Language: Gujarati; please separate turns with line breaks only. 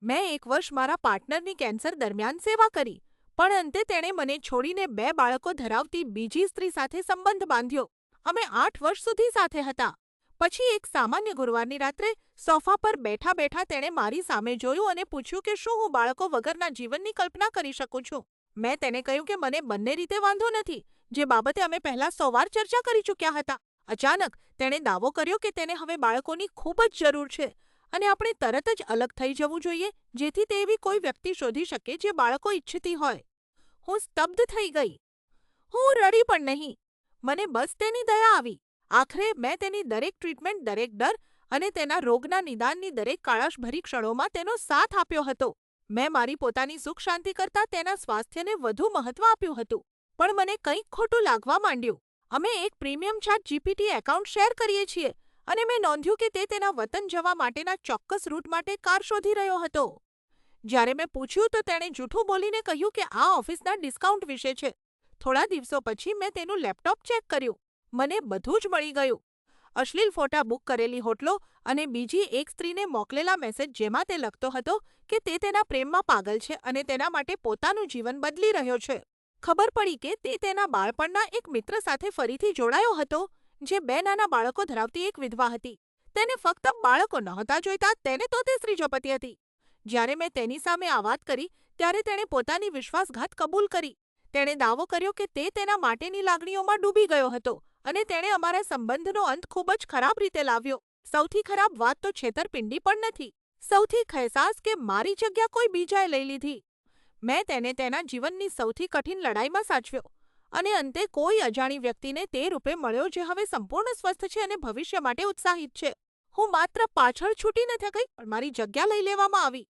મેં એક વર્ષ મારા પાર્ટનરની કેન્સર દરમિયાન સેવા કરી, પણ અંતે તેણે મને છોડીને 2 બાળકો ધરાવતી બીજી સ્ત્રી સાથે સંબંધ બાંધ્યો. અમે 8 વર્ષ સુધી સાથે હતા. પછી એક સામાન્ય ગુરુવારની રાત્રે સોફા પર બેઠા બેઠા તેણે મારી સામે જોયું અને પૂછ્યું કે શું હું બાળકો વગરના જીવનની કલ્પના કરી શકું છું. મેં તેને કહ્યું કે મને બંને રીતે વાંધો નથી, જે બાબતે અમે પહેલા 100 વાર ચર્ચા કરી ચૂક્યા હતા. અચાનક તેણે દાવો કર્યો કે તેને હવે બાળકોની ખૂબ જ જરૂર છે અને આપણે તરત જ અલગ થઈ જવું જોઈએ જેથી તે એવી કોઈ વ્યક્તિ શોધી શકે જે બાળકો ઈચ્છતી હોય. હું સ્તબ્ધ થઈ ગઈ. હું રડી પણ નહીં. મને બસ તેની દયા આવી. આખરે મેં તેની દરેક ટ્રીટમેન્ટ, દરેક ડર અને તેના રોગના નિદાનની દરેક કાળાશભરી ક્ષણોમાં તેનો સાથ આપ્યો હતો. મેં મારી પોતાની સુખ શાંતિ કરતાં તેના સ્વાસ્થ્યને વધુ મહત્વ આપ્યું હતું. પણ મને કંઈક ખોટું લાગવા માંડ્યું. અમે એક premium chart GPT account share કરીએ છીએ અને મેં નોંધ્યું કે તે તેના વતન જવા માટેના ચોક્કસ રૂટ માટે કાર શોધી રહ્યો હતો. જ્યારે મેં પૂછ્યું તો તેણે જૂઠું બોલીને કહ્યું કે આ ઓફિસના ડિસ્કાઉન્ટ વિશે છે. થોડા દિવસો પછી મેં તેનું લેપટોપ ચેક કર્યું. મને બધું જ મળી ગયું. અશ્લીલ ફોટા, બુક કરેલી હોટલો અને બીજી એક સ્ત્રીને મોકલેલા મેસેજ જેમાં તે લખતો હતો કે તે તેના પ્રેમમાં પાગલ છે અને તેના માટે પોતાનું જીવન બદલી રહ્યો છે. ખબર પડી કે તે તેના બાળપણના એક મિત્ર સાથે ફરીથી જોડાયો હતો, જે 2 નાના બાળકો ધરાવતી એક વિધવા હતી. તેને ફક્ત બાળકો નહોતા જોઈતા, તેને તો તે સ્ત્રી જોપતી હતી. જ્યારે મેં તેની સામે આ વાત કરી, ત્યારે તેણે પોતાની વિશ્વાસઘાત કબૂલ કરી. તેણે દાવો કર્યો કે તે તેના માટેની લાગણીઓમાં ડૂબી ગયો હતો અને તેણે અમારા સંબંધનો અંત ખૂબ જ ખરાબ રીતે લાવ્યો. સૌથી ખરાબ વાત તો છેતરપિંડી પણ નથી. સૌથી ખેસાસ કે મારી જગ્યા કોઈ બીજાએ લઈ લીધી. મેં તેને તેના જીવનની સૌથી કઠિન લડાઈમાં સાચવ્યો અને અંતે કોઈ અજાણી વ્યક્તિને તે રૂપે મળ્યો જે હવે સંપૂર્ણ સ્વસ્થ છે અને ભવિષ્ય માટે ઉત્સાહિત છે. હું માત્ર પાછળ છૂટી નથી ગઈ, પણ મારી જગ્યા લઈ લેવામાં આવી.